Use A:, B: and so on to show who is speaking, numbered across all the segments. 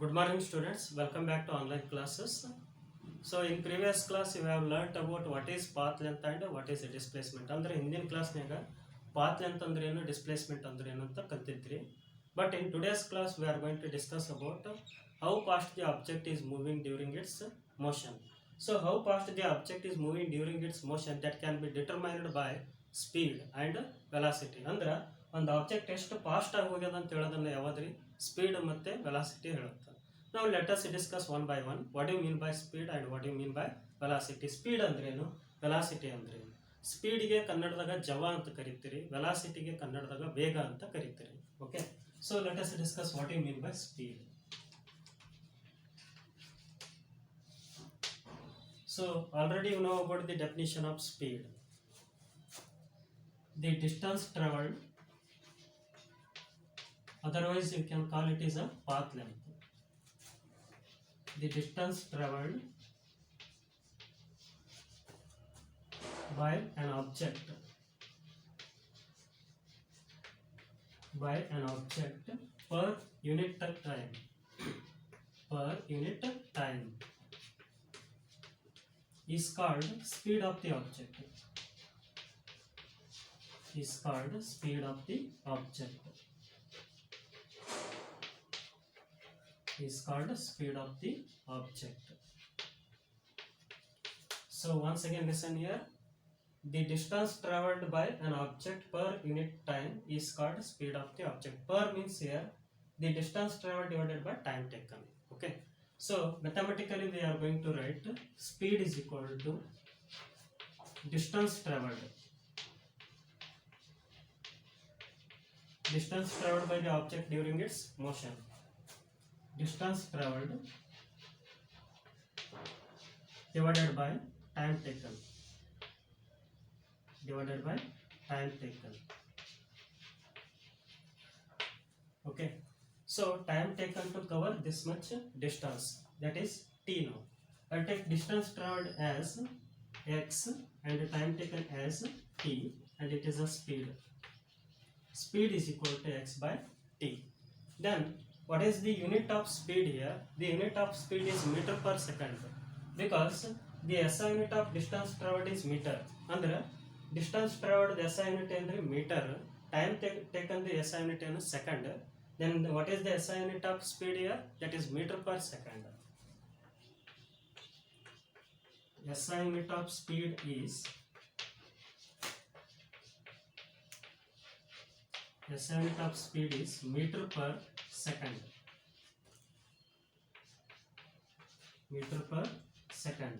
A: Good morning students, welcome back to online classes. So in previous class you have learnt about what is path length and what is displacement. Andre ಹಿಂದಿನ ಕ್ಲಾಸ್ನಾಗ path length ಅಂದ್ರೆ ಏನು displacement ಅಂದ್ರೆ ಏನು ಅಂತ ಕಲಿತಿದ್ರಿ. But in today's class we are going to discuss about how fast the object is moving during its motion. So how fast the object is moving during its motion that can be determined by speed and velocity. ಅಂದ್ರೆ ಒಂದು object ಎಷ್ಟು fast ಆಗಿ ಹೋಗ್ಯದ ಅಂತ ಹೇಳೋದನ್ನ ಯಾವ್ದ್ರಿ speed ಮತ್ತೆ velocity ಹೇಳುತ್ತೆ. Now let us discuss one by one. What do you mean by speed and what do you mean by velocity? Speed ಅಂದ್ರೆ ಏನು, velocity ಅಂದ್ರೆ ಏನು? ಸ್ಪೀಡ್ಗೆ ಕನ್ನಡದಾಗ ಜವ ಅಂತ ಕರಿತೀರಿ, ವೆಲಾಸಿಟಿಗೆ ಕನ್ನಡದಾಗ ವೇಗ ಅಂತ ಕರಿತೀರಿ. Okay, so let us discuss what do you mean by speed. So already you know about the definition of speed. The distance traveled, otherwise you can call it as a path length. The distance traveled by an object per unit time is called speed of the object. Is called speed of the object. Is called speed of the object. So once again listen here. The distance traveled by an object per unit time is called speed of the object. Per means here the distance traveled divided by time taken. Okay, so mathematically we are going to write speed is equal to distance traveled by the object during its motion. Distance traveled divided by time taken. Okay, so time taken to cover this much distance, that is t. Now I'll take distance traveled as x and time taken as t, and it is a speed. Speed is equal to x by t. Then what is the unit of speed here? The unit of speed is meter per second, because the SI unit of distance traveled is meter. Andre distance traveled the SI unit is meter, time taken the SI unit is second. Then what is the SI unit of speed here? That is meter per second. SI unit of speed is meter per second. Meter per second.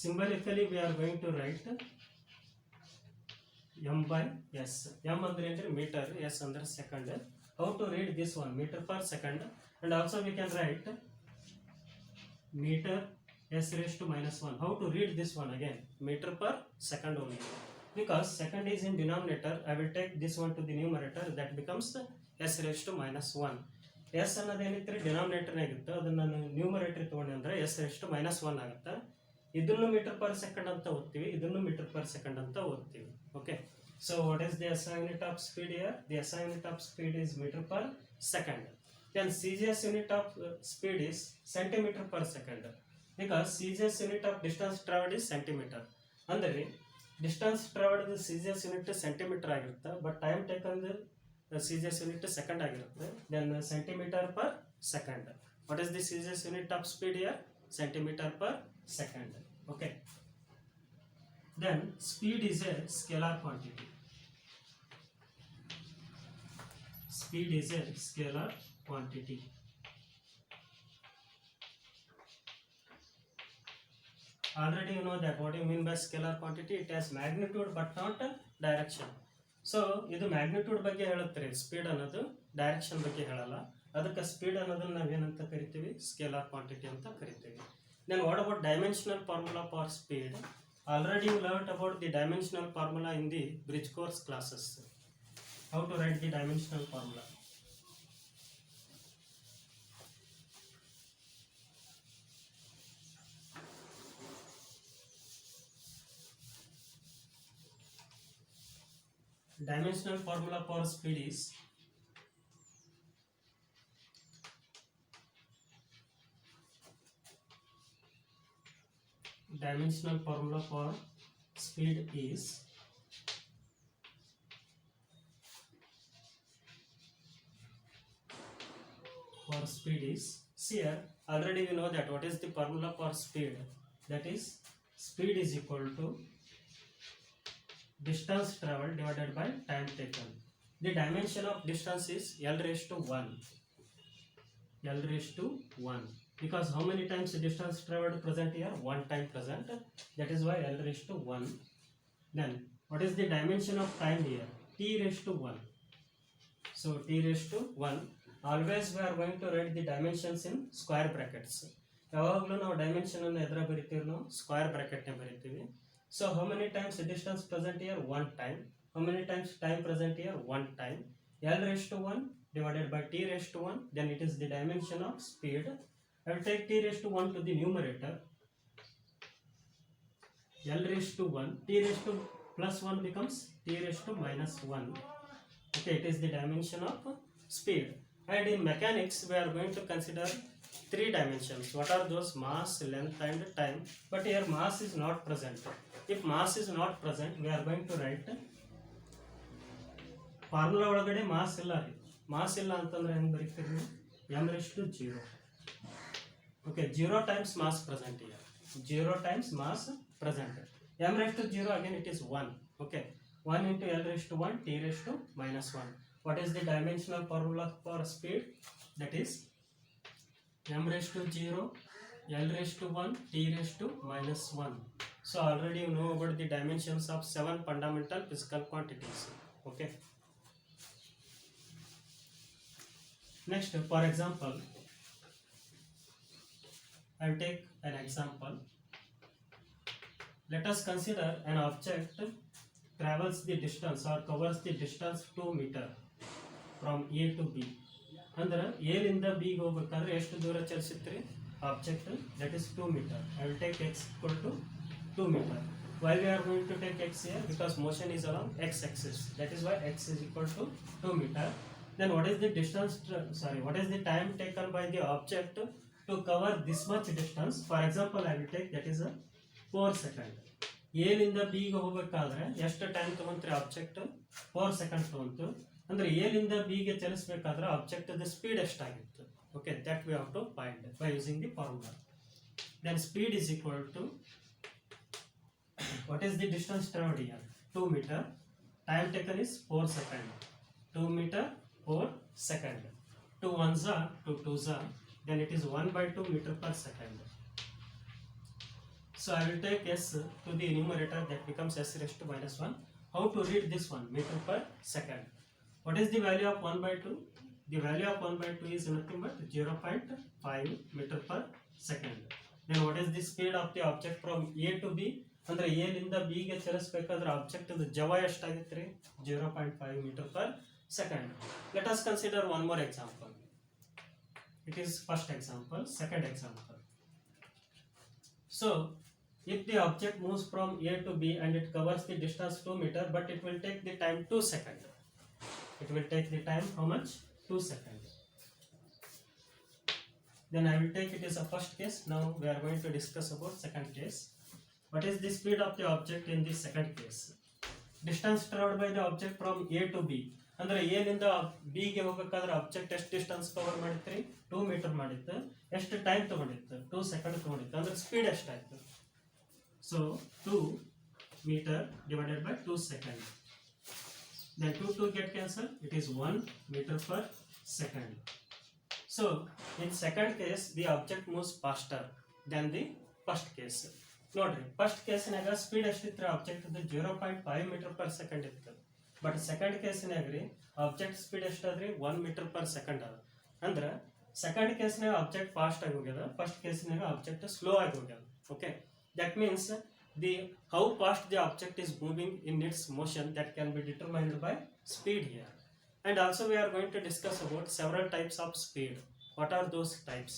A: Symbolically we are going to write m by s. M andre meter, s andre second. How to read this one? Meter per second. And also we can write meter s raised to minus 1. How to read this one again? Meter per second only. Because second is in denominator, I will take this one to the numerator, that becomes s raised to minus 1. s ಅನ್ನೋದು ಏನಿತ್ತು denominator ಆಗಿತ್ತು, ಅದನ್ನ ನಾನು numerator ತಗೊಂಡೆ ಅಂದ್ರೆ s raised to minus 1 ಆಗುತ್ತೆ. ಇದನ್ನು metre per second ಅಂತ ಓದ್ತೀವಿ, ಇದನ್ನು ಮೀಟರ್ ಪರ್ ಸೆಕೆಂಡ್ ಅಂತ ಓದ್ತೀವಿ. Okay, so what is the SI unit of speed here? The SI unit of speed is meter per second. Then CGS unit of speed is centimeter per second, because CGS unit of distance traveled is centimeter. Andre distance traveled CGS unit centimeter ಆಗಿರುತ್ತೆ, but time taken CGS unit second ಆಗಿರುತ್ತೆ. Then centimeter per second. What is the CGS unit of speed here? Centimeter per second. Okay, then speed is a scalar quantity. Speed is a scalar quantity. Already you know that what you mean by scalar quantity. It has magnitude but not direction. So ಇದು magnitude ಬಗ್ಗೆ ಹೇಳುತ್ತೆ, speed ಅನ್ನೋದು direction ಬಗ್ಗೆ ಹೇಳಲ್ಲ. ಅದಕ್ಕೆ speed ಅನ್ನೋದನ್ನ ನಾವೇನಂತ ಕರಿತೀವಿ? ಸ್ಕೇಲಾರ್ ಕ್ವಾಂಟಿಟಿ ಅಂತ ಕರಿತೀವಿ. Then what about dimensional formula for speed? Already you learnt about the dimensional formula in the bridge course classes. How to write the dimensional formula? Dimensional formula for speed is dimensional formula for speed is see here already we know that what is the formula for speed, that is speed is equal to distance traveled divided by time taken. The dimension of distance is L raised to 1. L raised to 1. Because how many times the distance traveled present here? 1 time present. That is why L raised to 1. Then what is the dimension of time here? T raised to 1. So T raised to 1. Always we are going to write the dimensions in square brackets. ಯಾವಾಗಲೂ ನಾವು dimension ಅನ್ನು ಎದರ ಬರಿತೀವಿ, ನಾವು square bracket ನೇ ಬರಿತೀವಿ. So how many times the distance present here? 1 time. How many times time present here? 1 time. L raised to 1 divided by T raised to 1, then it is the dimension of speed. I will take T raised to 1 to the numerator. L raised to 1, T raised to plus 1 becomes T raised to minus 1. Okay, it is the dimension of speed. And in mechanics we are going to consider 3 dimensions. What are those? Mass, length and time. But here mass is not present. If mass is not present, we are going to write formula ಒಳಗಡೆ mass ಇಲ್ಲ ರೀ. mass ಇಲ್ಲ ಅಂತಂದ್ರೆ ಹೆಂಗೆ ಬರೀತೀರಿ? m raised to 0. Okay, 0 times mass present here. 0 times mass present. m raised to 0 again it is 1. Okay, 1 into L raised to 1, T raised to minus 1. What is the dimensional formula for speed? That is m raised to 0, L raised to 1, T raised to minus 1. So already you know about the dimensions of 7 fundamental physical quantities. Okay. Next, for example, I will take an example. Let us consider an object travels the distance or covers the distance 2 meter from A to B. ಅಂದ್ರೆ A ಲಿಂದ B ಗೆ ಹೋಗಬೇಕಾದ್ರೆ ಎಷ್ಟು ದೂರ ಚಲಿಸುತ್ತೆ object? that is 2 meter. I will take x equal to 2 meter. Why we are going to take x here? Because motion is along x axis. That is why x is equal to 2 meter. Then what is the distance, what is the time taken by the object to cover this much distance? For example, I will take that is a 4 second. A ಲಿಂದ B ಗೆ ಹೋಗಬೇಕಾದ್ರೆ ಎಷ್ಟು time ತಗೊಂತ್ರಿ object? 4 second ತಗೊಂತು. ಅಂದ್ರೆ A ಲಿಂದ B ಗೆ ಚಲಿಸಬೇಕಾದ್ರೆ ಆಬ್ಜೆಕ್ಟ್ ದ ಸ್ಪೀಡ್ ಎಷ್ಟಾಗಿತ್ತು? Okay, that we have to find by using the formula. Then speed is equal to, what is the distance traveled here? 2 meter. Time taken is 4 second. 2 meter 4 second. 2 ones are 2 twos are, then it is 1 by 2 meter per second. So I will take s to the numerator, that becomes s raised to minus 1. How to read this one? Meter per second. What is the value of 1 by 2? The value of 1 by 2 is nothing but 0.5 meter per second. Then what is the speed of the object from A to B? ಅಂದ್ರೆ A ಲಿಂದ B ಗೆ ಚಲಿಸಬೇಕಾದ್ರೆ object ಜವ ಎಷ್ಟಾಗಿತ್ತು? 0.5 meter per second. Let us consider one more example. It is first example, second example. So if the object moves from A to B and it covers the distance 2 meter, but it will take the time 2 seconds. It will take the time how much? 2 seconds. Then I will take it as a first case. Now we are going to discuss about second case. What is the speed of the object in the second case? Distance traveled by the object from A to B. ಅಂದ್ರೆ A ಲಿಂದ B ಗೆ ಹೋಗಬೇಕಾದ್ರೆ object ಎಷ್ಟು distance cover ಮಾಡಿತ್ರಿ? 2 metre ಮಾಡಿತ್ತು. ಎಷ್ಟು time ತಗೊಂಡಿತ್ತು? 2 second ತಗೊಂಡಿತ್ತು. ಅಂದ್ರೆ speed ಎಷ್ಟಾಯ್ತು? So 2 meter divided by 2 seconds. Then 2 get cancelled. It is 1 meter per second. So in second case the object moves faster than the first case. ನೋಡ್ರಿ, first ಕೇಸ್ನಾಗ speed ಎಷ್ಟಿತ್ತು object? 0.5 meter per second ಇತ್ತು. But second ಕೇಸ್ನಾಗ ರೀ object speed ಎಷ್ಟಾದ್ರಿ? 1 meter per second ಅದ. ಅಂದ್ರೆ second ಕೇಸ್ನಾಗ object fast ಆಗಿ ಹೋಗ್ಯದ, first ಕೇಸ್ನಾಗ object slow ಆಗಿ ಹೋಗ್ಯದ. Okay, that means the how fast the object is moving in its motion, that can be determined by speed here. And also we are going to discuss about several types of speed. What are those types?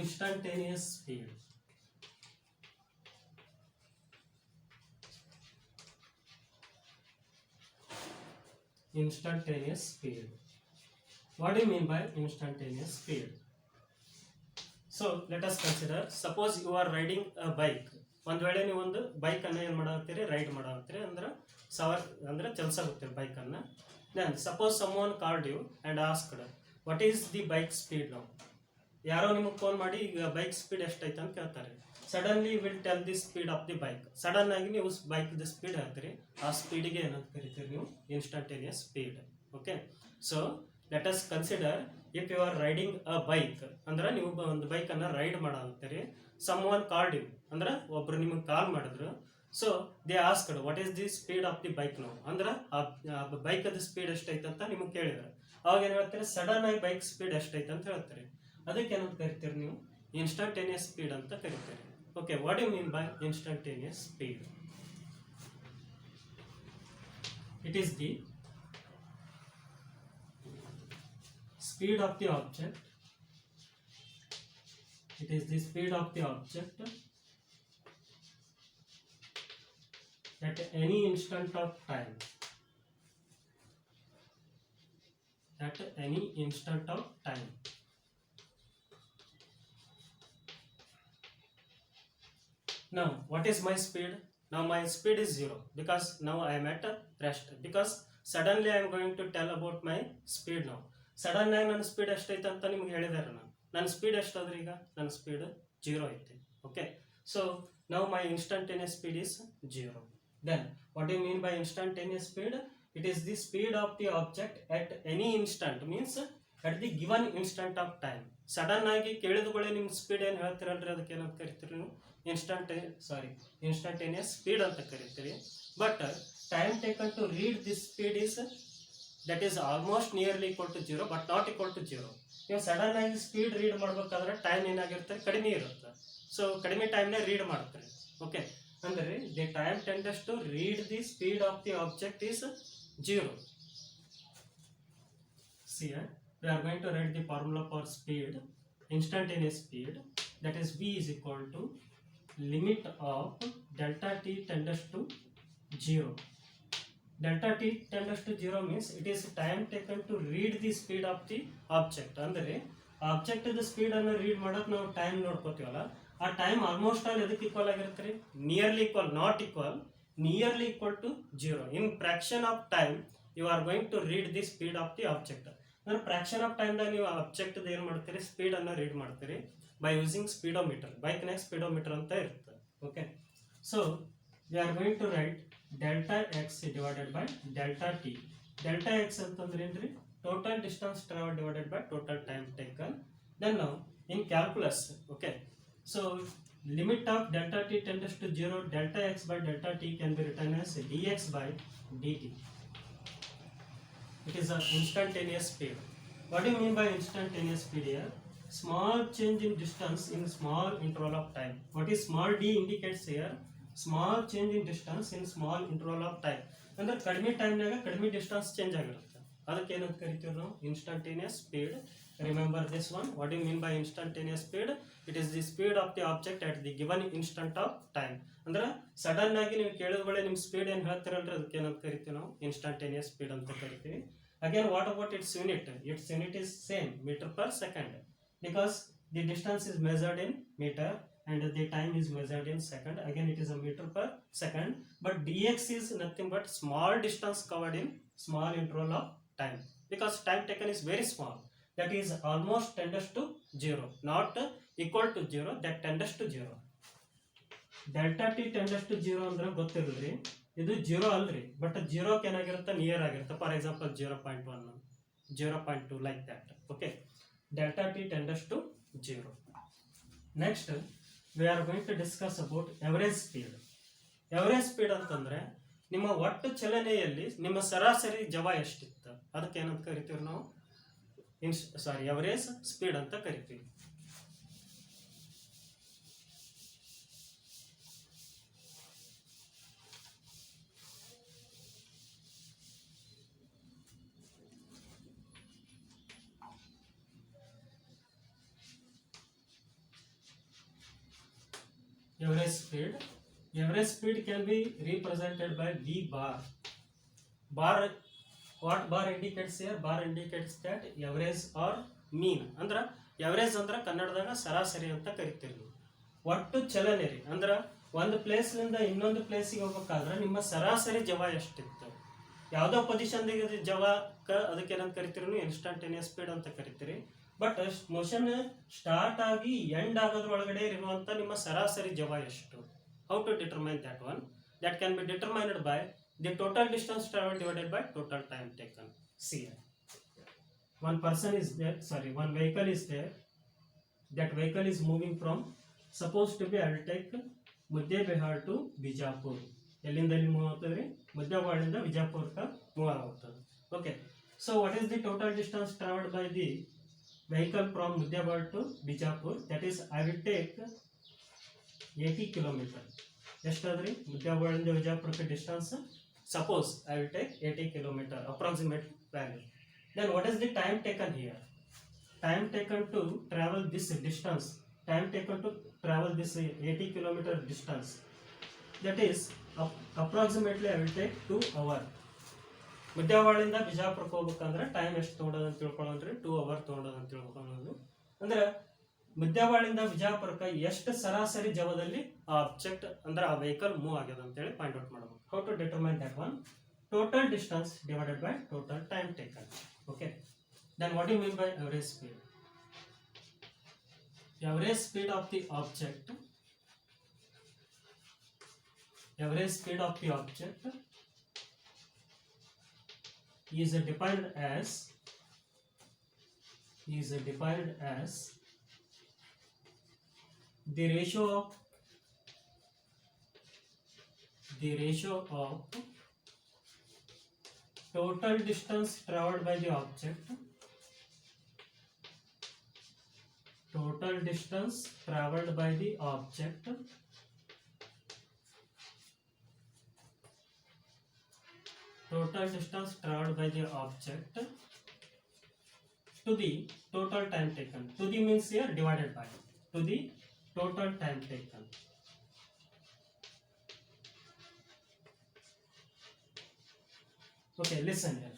A: instantaneous speed. Instantaneous speed. What do you mean by instantaneous speed? So let us consider, suppose you are riding a bike. ಒಂದು ವೇಳೆ ನೀವು ಒಂದು ಬೈಕನ್ನು ಏನು ಮಾಡಾಕತ್ತೀರಿ, ride ಮಾಡಾಕತ್ತೀರಿ ಅಂದ್ರೆ ಅಂದ್ರೆ ಚಲಿಸಾಗುತ್ತೀರಿ ಬೈಕನ್ನು. Then suppose someone called you and asked what is the bike speed ನಾವು. ಯಾರೋ ನಿಮಗೆ ಫೋನ್ ಮಾಡಿ ಈಗ ಬೈಕ್ ಸ್ಪೀಡ್ ಎಷ್ಟೈತೆ ಅಂತ ಕೇಳ್ತಾರೆ. Suddenly will tell the speed of the bike. Sudden ಆಗಿ ನೀವು ಬೈಕ್ದು ಸ್ಪೀಡ್ ಹೇಳ್ತೀರಿ. ಆ ಸ್ಪೀಡಿಗೆ ಏನಂತ ಕರಿತೀರಿ ನೀವು? Instantaneous speed. Okay, so let us consider if you are riding a bike ಅಂದ್ರೆ ನೀವು ಒಂದು ಬೈಕನ್ನು ರೈಡ್ ಮಾಡಾಕತ್ತೀರಿ. ಸಮ್ ಒನ್ ಕಾಲ್ಡ್ ಯು ಅಂದ್ರೆ ಒಬ್ರು ನಿಮಗೆ ಕಾಲ್ ಮಾಡಿದ್ರು. So they asked what is the speed of the bike ನಾವು ಅಂದ್ರೆ ಆ ಬೈಕದ ಸ್ಪೀಡ್ ಎಷ್ಟೈತೆ ಅಂತ ನಿಮಗೆ ಕೇಳಿದ್ರು. ಅವಾಗ ಏನು ಹೇಳ್ತೀರಿ? ಸಡನ್ ಆಗಿ ಬೈಕ್ ಸ್ಪೀಡ್ ಎಷ್ಟೈತೆ ಅಂತ ಹೇಳ್ತೀರಿ. ಅದಕ್ಕೆ ಏನಂತ ಕರಿತೀರಿ ನೀವು? ಇನ್ಸ್ಟಂಟೇನಿಯಸ್ ಸ್ಪೀಡ್ ಅಂತ ಕರಿತೀರಿ. Okay, what you mean by instantaneous speed? It is the speed of the object. It is the speed of the object at any instant of time. At any instant of time. Now, what is my speed? Now my speed is 0 because now I am at rest. Because suddenly I am going to tell about my speed now. Sudden ಆಗಿ ನನ್ನ speed ಎಷ್ಟೈತೆ ಅಂತ ನಿಮ್ಗೆ ಹೇಳಿದಾರೆ. ನನ್ನ speed ಎಷ್ಟಾದ್ರೆ ಈಗ ನನ್ನ speed 0 ಐತಿ. ಓಕೆ, ಸೊ ನಾವು my instantaneous speed is 0. Then what you mean by instantaneous speed? It is the speed of the object at any instant, means at the given instant of time. Sudden ಆಗಿ ಕೇಳಿದಗಳೇ ನಿಮ್ಮ speed ಏನು ಹೇಳ್ತೀರಲ್ರಿ, ಅದಕ್ಕೆ ಏನಂತ ಕರಿತೀರಿ ನೀವು? Instantaneous speed ಅಂತ ಕರಿತೀರಿ. But time taken to read this speed is that is almost nearly equal to 0 but not equal to 0. ನೀವು ಸಡನ್ ಆಗಿ ಸ್ಪೀಡ್ ರೀಡ್ ಮಾಡಬೇಕಾದ್ರೆ ಟೈಮ್ ಏನಾಗಿರುತ್ತೆ? ಕಡಿಮೆ ಇರುತ್ತೆ. ಸೊ ಕಡಿಮೆ ಟೈಮ್ನೇ ರೀಡ್ ಮಾಡ್ತಾರೆ. ಓಕೆ, ಅಂದರೆ the time tends to read the speed of the object is 0. See, we are going to write the formula for speed, instantaneous speed, that is v is equal to limit of delta t tends to 0. Delta t tends to 0 means it is time taken to read the speed of the object. ಅಂದರೆ object speed ಅನ್ನು read ಮಾಡೋಕೆ ನಾವು time ನೋಡ್ಕೋತೀವಲ್ಲ, ಆ time almost all ಎದಕ್ಕೆ equal ಆಗಿರುತ್ತೆ? Nearly equal, not equal, nearly equal to 0. In fraction of time you are going to read the speed of the object. ಅಂದ್ರೆ fraction of ಟೈಮ್ದಾಗ ನೀವು ಆಬ್ಜೆಕ್ಟ್ ಏನು ಮಾಡ್ತೀರಿ? ಸ್ಪೀಡ್ ಅನ್ನು ರೀಡ್ ಮಾಡ್ತೀರಿ ಬೈ ಯೂಸಿಂಗ್ ಸ್ಪೀಡೋಮೀಟರ್. ಬೈಕ್ನಾಗ ಸ್ಪೀಡೋಮೀಟರ್ ಅಂತ ಇರುತ್ತೆ. Okay, so we are going to write delta x divided by delta t. Delta x ಅಂತಂದ್ರೆ ಏನ್ರಿ? Total distance travel divided by total time taken. Then ನಾವು in calculus, okay, so limit of delta t tends to 0, delta x by delta t can be written as dx by dt. It is an instantaneous speed. What do you mean by instantaneous speed here? Small change in distance in small interval of time. What is small d indicates here? Small change in distance in small interval of time. ಅಂದ್ರೆ ಕಡಿಮೆ ಟೈಮ್ನಾಗ ಕಡಿಮೆ distance change ಆಗಿರುತ್ತೆ. ಅದಕ್ಕೆ ಏನಂತ ಕರಿತೀವಿ ನಾವು? Instantaneous speed. Remember this one. What you mean by instantaneous speed? It is the speed of the object at the given instant of time. ಅಂದ್ರೆ ಸಡನ್ ಆಗಿ ನೀವು ಕೇಳಿದ್ಗಳೇ ನಿಮ್ಮ ಸ್ಪೀಡ್ ಏನು ಹೇಳ್ತೀರಲ್ರಿ, ಅದಕ್ಕೆ ಏನಂತ ಕರಿತೀವಿ ನಾವು? ಇನ್ಸ್ಟಂಟೇನಿಯಸ್ ಸ್ಪೀಡ್ ಅಂತ ಕರಿತೀವಿ. Again what about its unit? Its unit is same, metre per second, because the distance is measured in metre and the time is measured in second. Again it is a meter per second, but dx is nothing but small distance covered in small interval of time, because time taken is very small, that is almost tends to 0, not equal to 0, that tends to 0. delta t tends to 0 ಅಂದ್ರೆ ಗೊತ್ತಿರಲ್ರಿ, ಇದು 0 ಅಲ್ರಿ, but 0 ಕ್ಕೆ ಏನಾಗಿರುತ್ತೆ? Near ಆಗಿರುತ್ತೆ. For example 0.1, 0.2 like that. Okay, delta t tends to 0. Next we are going to discuss about average speed. Average speed ಅಂತಂದ್ರೆ ನಿಮ್ಮ ಒಟ್ಟು ಚಲನೆಯಲ್ಲಿ ನಿಮ್ಮ ಸರಾಸರಿ ಜವ ಎಷ್ಟಿತ್ತು ಅದಕ್ಕೆ ಏನಂತ ಕರಿತೀವಿ ನಾವು? ಎವರೇಜ್ ಸ್ಪೀಡ್ ಅಂತ ಕರಿತೀವಿ. average speed. Average speed can be represented by V bar. Bar, what bar indicates here? Bar indicates that average or mean. ಅಂದ್ರ average ಅಂದ್ರ ಕನ್ನಡದಾಗ ಸರಾಸರಿ ಅಂತ ಕರಿತೀವಿ. ಒಟ್ಟು ಚಲನೆ ರೀ, ಅಂದ್ರ ಒಂದು ಪ್ಲೇಸ್ನಿಂದ ಇನ್ನೊಂದು ಪ್ಲೇಸಿಗೆ ಹೋಗ್ಬೇಕಾದ್ರೆ ನಿಮ್ಮ ಸರಾಸರಿ ಜವ ಎಷ್ಟಿತ್ತು, ಯಾವುದೋ ಪೊಸಿಷನ್ ಜವಕ್ಕ ಅದಕ್ಕೆ ಏನಂತ ಕರಿತೀರಿ ನೀವು ಇನ್ಸ್ಟಂಟೇನಿಯಸ್ ಸ್ಪೀಡ್ ಅಂತ ಕರಿತೀರಿ. ಬಟ್ ಮೋಷನ್ ಸ್ಟಾರ್ಟ್ ಆಗಿ ಎಂಡ್ ಆಗೋದ್ರೊಳಗಡೆ ಇರುವಂತ ನಿಮ್ಮ ಸರಾಸರಿ ಜವ ಎಷ್ಟು? How to determine that one? That can be determined by the total distance traveled divided by total time taken. See, one person is there, sorry, one vehicle is there. That vehicle is moving from, supposed to be, I will take Muddebehar to Bijapur. ಎಲ್ಲಿಂದ ಎಲ್ಲಿ move ಆಗ್ತದೆ ರೀ? ಮುದ್ದೇಬಿಹಾಳದಿಂದ ವಿಜಯಪುರಕ್ಕೆ move ಆಗುತ್ತದೆ. Okay, so what is the total distance travelled by the vehicle from Muddebehar to Bijapur? That is, I will take 80 kilometer. ಎಷ್ಟಾದ್ರಿ ಮುದ್ದೇಬಿಹಾಳದಿಂದ ವಿಜಯಪುರಕ್ಕೆ distance? Suppose I will take 80 kilometer approximate value. Then what is the time taken here? Time taken to travel this distance. Time taken to travel this 80 kilometer distance. That is approximately I will take 2 hours. ಮುದ್ದೇಬಿಹಾಳದಿಂದ ಬಿಜಾಪುರಕ್ಕೆ ಹೋಗ್ಬೇಕಂದ್ರೆ time ಎಷ್ಟು ತೊಗೊಂಡದ ಅಂತ ತಿಳ್ಕೊಳ್ಳೋಣ್ರಿ. 2 hours ತೊಗೊಂಡದ ಅಂತ ತಿಳ್ಕೊಳ್ಳೋದು. ಅಂದ್ರೆ ಮುದ್ದೇಬಿಹಾಳದಿಂದ ಬಿಜಾಪುರಕ್ಕೆ ಎಷ್ಟು ಸರಾಸರಿ ಜವದಲ್ಲಿ ಆ object ಅಂದ್ರೆ ಆ ವೆಹಿಕಲ್ ಮೂವ್ ಆಗ್ಯದ ಅಂತ ಹೇಳಿ ಫೈಂಡ್ ಔಟ್ ಮಾಡಬೇಕು. How to determine that one? Total distance divided by total time taken. Okay, then what do you mean by average speed? Average speed of the object, average speed of the object is defined as the ratio of total distance traveled by the object, total distance traveled by the object total distance traveled by the object to the total time taken. To the means here divided by, to the total time taken. Okay, listen here.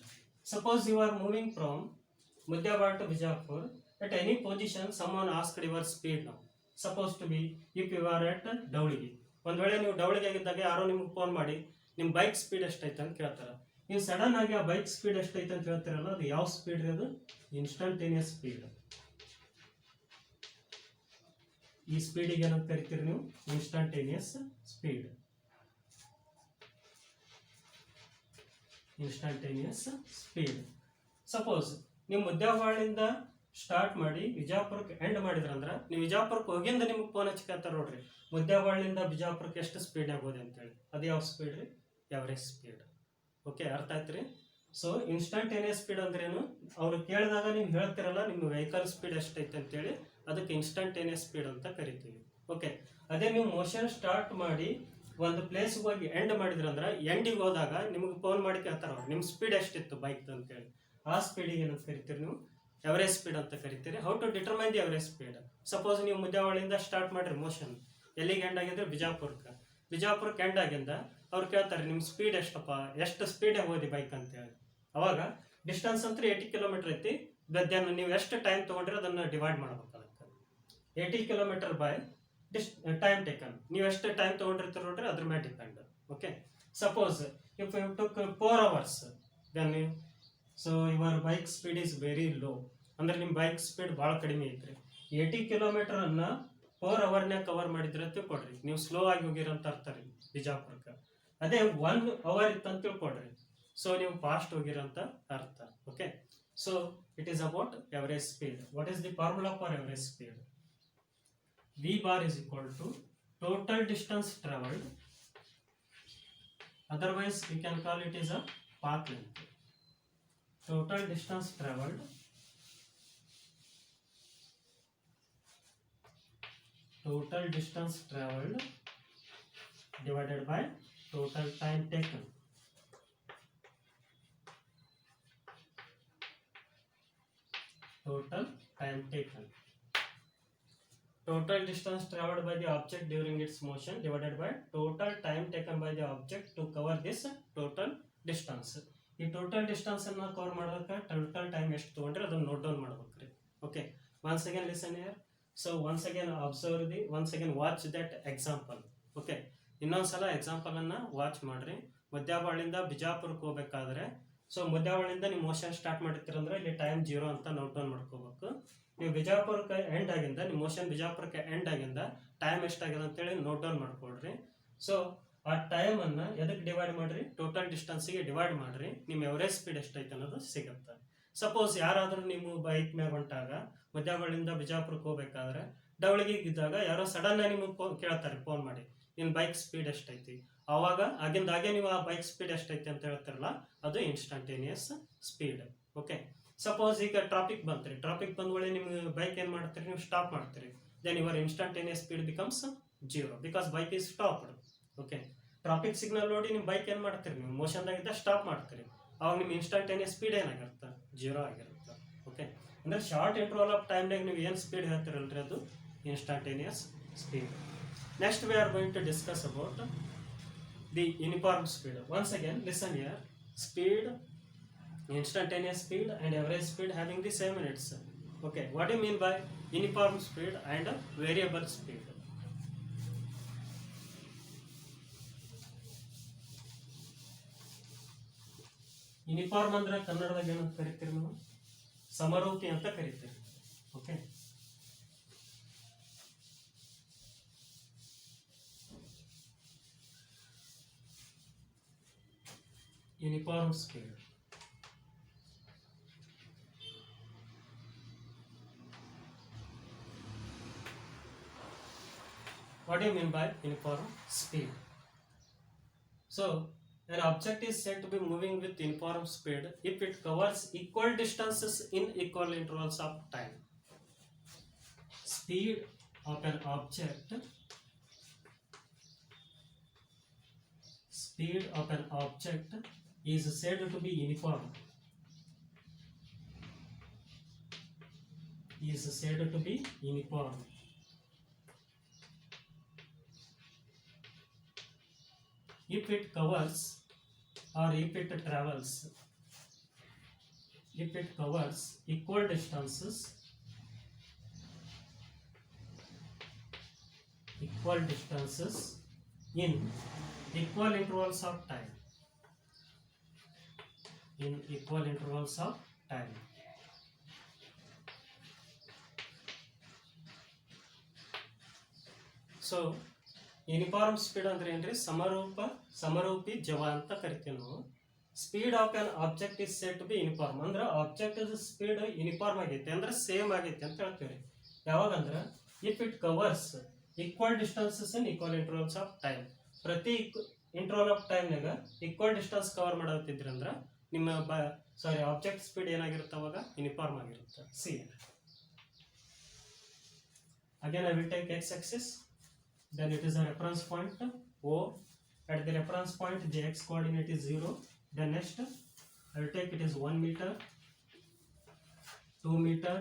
A: Suppose you are moving from Muddebehar to Bijapur. At any position, someone asked your speed now. Suppose to be, if you are at Dawligi. ಒಂದು ವೇಳೆ ನೀವು ಡವಳಿಗೆ ಆಗಿದ್ದಾಗ ಯಾರೋ ನಿಮ್ಗೆ phone ಮಾಡಿ ನಿಮ್ಮ bike speed ಎಷ್ಟೈತೆ ಅಂತ ಕೇಳ್ತಾರೆ. ನೀವು ಸಡನ್ ಆಗಿ ಆ ಬೈಕ್ ಸ್ಪೀಡ್ ಎಷ್ಟೈತೆ ಅಂತ ಹೇಳ್ತೀರಲ್ಲ, ಅದು ಯಾವ ಸ್ಪೀಡ್ ರೀ? ಅದು ಇನ್ಸ್ಟಂಟೇನಿಯಸ್ ಸ್ಪೀಡ್. ಈ ಸ್ಪೀಡಿಗೆ ಏನಂತ ಕರಿತೀರಿ ನೀವು? Instantaneous speed. Instantaneous speed. Suppose ನೀವು ಮುದ್ದೇಬಿಹಾಳದಿಂದ ಸ್ಟಾರ್ಟ್ ಮಾಡಿ ವಿಜಯಪುರಕ್ಕೆ ಎಂಡ್ ಮಾಡಿದ್ರಂದ್ರೆ, ನೀವು ವಿಜಯಪುರಕ್ಕೆ ಹೋಗಿಂದ ನಿಮ್ಗೆ ಫೋನ್ ಹಚ್ಕೊಳ್ತಾರೆ ನೋಡ್ರಿ, ಮುದ್ದೇಬಿಹಾಳದಿಂದ ಬಿಜಾಪುರಕ್ಕೆ ಎಷ್ಟು ಸ್ಪೀಡ್ ಆಗೋದು ಅಂತೇಳಿ. ಅದು ಯಾವ ಸ್ಪೀಡ್ ರೀ? Average speed. ಓಕೆ, ಅರ್ಥ ಆಯ್ತು ರೀ? ಸೊ ಇನ್ಸ್ಟಂಟೇನಿಯಸ್ ಸ್ಪೀಡ್ ಅಂದ್ರೇನು? ಅವ್ರು ಕೇಳಿದಾಗ ನೀವು ಹೇಳ್ತಿರಲ್ಲ ನಿಮ್ಮ ವೆಹಿಕಲ್ ಸ್ಪೀಡ್ ಎಷ್ಟೈತೆ ಅಂತೇಳಿ, ಅದಕ್ಕೆ ಇನ್ಸ್ಟಂಟೇನಿಯಸ್ ಸ್ಪೀಡ್ ಅಂತ ಕರಿತೀವಿ. ಓಕೆ, ಅದೇ ನೀವು ಮೋಷನ್ ಸ್ಟಾರ್ಟ್ ಮಾಡಿ ಒಂದು ಪ್ಲೇಸ್ಗೆ ಹೋಗಿ ಎಂಡ್ ಮಾಡಿದ್ರಂದ್ರೆ, ಎಂಡಿಗೆ ಹೋದಾಗ ನಿಮ್ಗೆ ಫೋನ್ ಮಾಡಿ ಕೇಳ್ತಾರ ನಿಮ್ಮ ಸ್ಪೀಡ್ ಎಷ್ಟಿತ್ತು ಬೈಕ್ ಅಂತೇಳಿ. ಆ ಸ್ಪೀಡಿಗೆ ಏನಂತ ಕರಿತೀರಿ ನೀವು? ಎವರೇಜ್ ಸ್ಪೀಡ್ ಅಂತ ಕರಿತೀರಿ. How to determine the average speed? Suppose ನೀವು ಮುದ್ದೇಬಿಹಾಳದಿಂದ ಸ್ಟಾರ್ಟ್ ಮಾಡಿರಿ ಮೋಷನ್, ಎಲ್ಲಿಗೆ ಎಂಡ್ ಆಗಿದ್ರೆ ಬಿಜಾಪುರಕ್ಕೆ ಎಂಡ್ ಆಗಿಂದ ಅವ್ರು ಕೇಳ್ತಾರೆ ನಿಮ್ಮ ಸ್ಪೀಡ್ ಎಷ್ಟಪ್ಪ, ಎಷ್ಟು ಸ್ಪೀಡ್ ಹೋದಿ ಬೈಕ್ ಅಂತೇಳಿ. ಅವಾಗ ಡಿಸ್ಟೆನ್ಸ್ ಅಂತ 80 ಕಿಲೋಮೀಟರ್ ಐತಿ. ದೆನ್ ನೀವು ಎಷ್ಟು ಟೈಮ್ ತೊಗೊಂಡ್ರೆ ಅದನ್ನು ಡಿವೈಡ್ ಮಾಡ್ಬೇಕು. ಅದಕ್ಕೆ 80 ಕಿಲೋಮೀಟರ್ ಬೈ ಟೈಮ್ ಟೇಕನ್. ನೀವು ಎಷ್ಟು ಟೈಮ್ ತೊಗೊಂಡಿರ್ತೀರ ನೋಡ್ರಿ ಅದ್ರ ಮೇಲೆ depend. Okay, suppose if you took 4 hours, then so your bike speed is very low. ಅಂದ್ರೆ ನಿಮ್ಮ ಬೈಕ್ ಸ್ಪೀಡ್ ಭಾಳ ಕಡಿಮೆ ಐತ್ರಿ. 80 ಕಿಲೋಮೀಟರ್ ಅನ್ನ 4 hours ಕವರ್ ಮಾಡಿದ್ರೆ ತಿಳ್ಕೊಡ್ರಿ, ನೀವು ಸ್ಲೋ ಆಗಿ ಹೋಗಿರಂತ ಅರ್ಥ ರೀ ಬಿಜಾಪುರಕ್ಕೆ. ಅದೇ 1 hour ಇತ್ತಂತ ತಿಳ್ಕೊಡ್ರಿ, ಸೊ ನೀವು ಫಾಸ್ಟ್ ಹೋಗಿರಂತ ಅರ್ಥ. Okay, so it is about average speed. What is the formula for average speed? V bar is equal to total distance traveled, otherwise we can call it as a path length. Total distance traveled divided by total time taken. Total time taken. total distance traveled by the object during its motion divided by total time taken by the object to cover this total distance. ಈ total distance ಅನ್ನ cover ಮಾಡೋದಕ್ಕೆ total time ಎಷ್ಟು ತಗೊಂಡ್ರೆ ಅದನ್ನ note down ಮಾಡ್ಬೇಕ್ರಿ. Okay, once again listen here. So once again observe the, once again watch that example. Okay, ಇನ್ನೊಂದ್ಸಲ example ಅನ್ನ watch ಮಾಡ್ರಿ. ಮುದ್ಯಾಬಾಳಿಂದ ಬಿಜಾಪುರಕ್ಕೆ ಹೋಗ್ಬೇಕಾದ್ರೆ, ಸೊ ಮುದ್ಯಾಬಾಳಿಂದ ನೀವು ಮೋಷನ್ ಸ್ಟಾರ್ಟ್ ಮಾಡಿರ್ತೀರಂದ್ರೆ ಇಲ್ಲಿ ಟೈಮ್ 0 ಅಂತ ನೋಟ್ ಡೌನ್ ಮಾಡ್ಕೋಬೇಕು. ನೀವು ಬಿಜಾಪುರಕ್ಕೆ ಎಂಡ್ ಆಗಿಂದ, ನಿಮ್ಮ ಮೋಷನ್ ಬಿಜಾಪುರಕ್ಕೆ ಎಂಡ್ ಆಗಿಂದ ಟೈಮ್ ಎಷ್ಟಾಗಿದೆ ಅಂತೇಳಿ ನೋಟ್ ಡೌನ್ ಮಾಡ್ಕೊಳ್ರಿ. ಸೊ ಆ ಟೈಮ್ ಅನ್ನ ಎದಕ್ಕೆ ಡಿವೈಡ್ ಮಾಡ್ರಿ? ಟೋಟಲ್ ಡಿಸ್ಟೆನ್ಸ್ಗೆ ಡಿವೈಡ್ ಮಾಡ್ರಿ. ನಿಮ್ಮ ಎವರೇಜ್ ಸ್ಪೀಡ್ ಎಷ್ಟೈತೆ ಅನ್ನೋದು ಸಿಗುತ್ತೆ. ಸಪೋಸ್ ಯಾರಾದ್ರೂ ನೀವು ಬೈಕ್ ಮ್ಯಾಗ ಹೊಂಟಾಗ ಮದ್ಯಾಬಳ್ಳಿಂದ ಬಿಜಾಪುರಕ್ಕೆ ಹೋಗ್ಬೇಕಾದ್ರೆ ಡವಳಿಗೆ ಇದ್ದಾಗ ಯಾರೋ ಸಡನ್ ಆಗಿ ನಿಮಗೆ ಕೇಳ್ತಾರೆ ಫೋನ್ ಮಾಡಿ, ನಿನ್ನ ಬೈಕ್ ಸ್ಪೀಡ್ ಎಷ್ಟೈತಿ. ಅವಾಗ ಆಗಿಂದಾಗೆ ನೀವು ಆ ಬೈಕ್ ಸ್ಪೀಡ್ ಎಷ್ಟೈತಿ ಅಂತ ಹೇಳ್ತಾರಲ್ಲ, ಅದು ಇನ್ಸ್ಟಂಟೇನಿಯಸ್ ಸ್ಪೀಡ್. ಓಕೆ, ಸಪೋಸ್ ಈಗ ಟ್ರಾಫಿಕ್ ಬಂತ್ರಿ, ಟ್ರಾಫಿಕ್ ಬಂದ್ಮೇಲೆ ನಿಮ್ಗೆ ಬೈಕ್ ಏನು ಮಾಡ್ತೀರಿ? ನೀವು ಸ್ಟಾಪ್ ಮಾಡ್ತೀರಿ. Then your instantaneous speed becomes 0 because bike is stopped. Okay, traffic signal ನೋಡಿ ನಿಮ್ಮ ಬೈಕ್ ಏನು ಮಾಡ್ತೀರಿ? ನೀವು ಮೋಷನ್ದಾಗಿದ್ದ ಸ್ಟಾಪ್ ಮಾಡ್ತೀರಿ. ಅವಾಗ ನಿಮ್ಮ ಇನ್ಸ್ಟಂಟೇನಿಯಸ್ ಸ್ಪೀಡ್ ಏನಾಗಿರುತ್ತೆ? 0 ಆಗಿರುತ್ತೆ. ಓಕೆ, ಅಂದ್ರೆ ಶಾರ್ಟ್ ಇಂಟರ್ವಲ್ ಆಫ್ ಟೈಮ್ನಾಗ ನೀವು ಏನು ಸ್ಪೀಡ್ ಹೇಳ್ತೀರಲ್ರಿ, ಅದು instantaneous speed. Next we are going to discuss about the uniform speed. Once again listen here. Speed, instantaneous speed and average speed having the same units. Okay, what do you mean by uniform speed and variable speed? Uniform ಅಂದ್ರೆ ಕನ್ನಡದಾಗ ಏನಂತ ಕರಿತೀರಿ ನೀವು? ಸಮರೂಪಿ ಅಂತ ಕರಿತೀರಿ. ಓಕೆ, uniform speed. What do you mean by uniform speed? So, an object is said to be moving with uniform speed if it covers equal distances in equal intervals of time. Speed of an object, speed of an object is said to be uniform. Is said to be uniform if it covers or if it travels, if it covers equal distances in equal intervals of time, in equal intervals of time. So uniform speed ಅಂದ್ರೆ ಏನ್ರಿ? ಸಮರೂಪಿ ಜವ ಅಂತ ಕರಿತೀವಿ ನಾವು. Speed of an object is said to be uniform ಅಂದ್ರೆ object speed uniform ಆಗೈತೆ ಅಂದ್ರೆ ಸೇಮ್ ಆಗೈತೆ ಅಂತ ಹೇಳ್ತೀವಿ. ಯಾವಾಗಂದ್ರೆ if it covers equal distances in equal intervals of time. ಪ್ರತಿ ಇಂಟರ್ವಲ್ ಆಫ್ ಟೈಮ್ನಾಗ ಈಕ್ವಲ್ ಡಿಸ್ಟೆನ್ಸ್ ಕವರ್ ಮಾಡತ್ತಿದ್ರಿ ಅಂದ್ರೆ ನಿಮ್ಮ ಆಬ್ಜೆಕ್ಟ್ ಸ್ಪೀಡ್ ಏನಾಗಿರುತ್ತೆ? ಅವಾಗ ಯೂನಿಫಾರ್ಮ್ ಆಗಿರುತ್ತೆ. See again I will take x axis. Then it is a reference point O. At the reference point the x coordinate is 0. Then next I will take it is 1 meter, 2 meter,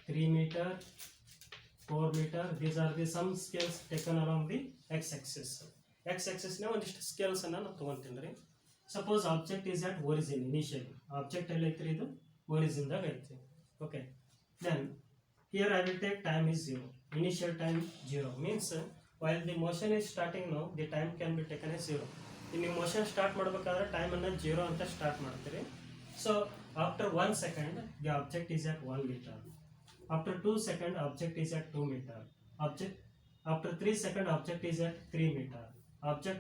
A: 3 meter, 4 meter. These are the some scales taken along the x axis. X axis na ondishtu scales anna na ತಗೊಂತೀನಿ. Suppose object is at origin initially. Object ಎಲ್ಲಿ ಐತ್ರಿ? ಇದು origin ದಾಗ ಐತಿ. Okay, then here I will take time is 0. Initial time 0 means while the motion is starting now the time can be taken as 0. In motion start ಮಾಡಬೇಕಾದ್ರೆ time ಅನ್ನು 0 ಅಂತ start ಮಾಡ್ತೀರಿ. So after 1 second the object is at 1 meter. After 2 second object is at 2 meter. After 3 second object is at 3 meter. After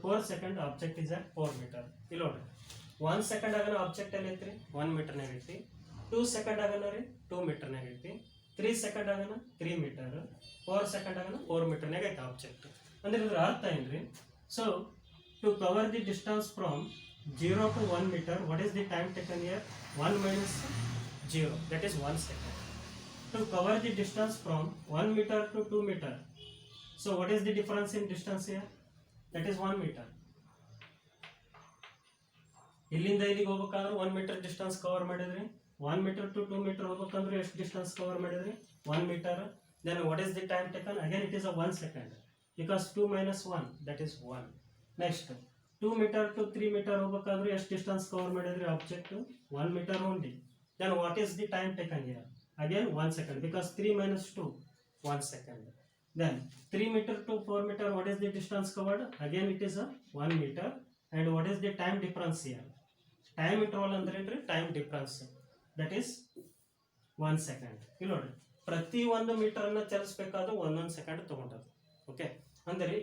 A: 4 second object is at 4 meter. ಇಲ್ಲಿ ನೋಡಿ 1 second ಆಗನ object ಎಲ್ಲಿ ಐತ್ರಿ? 1 meter ನಾಗ ಐತಿ. 2 second ಆಗನ ರೀ 2 meter ನಾಗ ಐತಿ. 3 second ಆಗನ 3 meter. 4 second ಆಗನ 4 meter ನಾಗ ಐತಿ ಆಬ್ಜೆಕ್ಟ್. ಅಂದ್ರೆ ಇದರ ಅರ್ಥ ಏನ್ರಿ? So to cover the distance from 0 to 1 meter, what is the time taken here? 1 minus 0, that is 1 second. To cover the distance from 1 meter to 2 meter, so what is the difference in distance here? That is 1 meter. ಇಲ್ಲಿಂದ ಇಲ್ಲಿಗೆ ಹೋಗಬೇಕಾದ್ರೆ 1 meter distance cover ಮಾಡಿದ್ರಿ. 1 meter to 2 meter ಹೋಗ್ಬೇಕಂದ್ರೆ ಎಷ್ಟು distance cover ಮಾಡಿದ್ರಿ 1 meter. Then what is the time taken? Again it is a 1 second because 2 minus 1 that is 1. Next 2 meter to 3 meter ಹೋಗ್ಬೇಕಾದ್ರೆ ಎಷ್ಟು distance cover ಮಾಡಿದ್ರಿ object 1 meter only. Then what is the time taken here? Again 1 second because 3 minus 2 1 second. Then 3 meter to 4 meter, what is the distance covered? Again it is a 1 meter. And what is the time difference here? Time interval ಅಂದ್ರೆ time difference, that is 1 second. ಇಲ್ಲಿ ನೋಡಿ ಪ್ರತಿ 1 metre ಅನ್ನ ಚಲಿಸಬೇಕಾದ್ರೆ 1 second ತಗೊಂಡದ್ದು. Okay, ಅಂದರೆ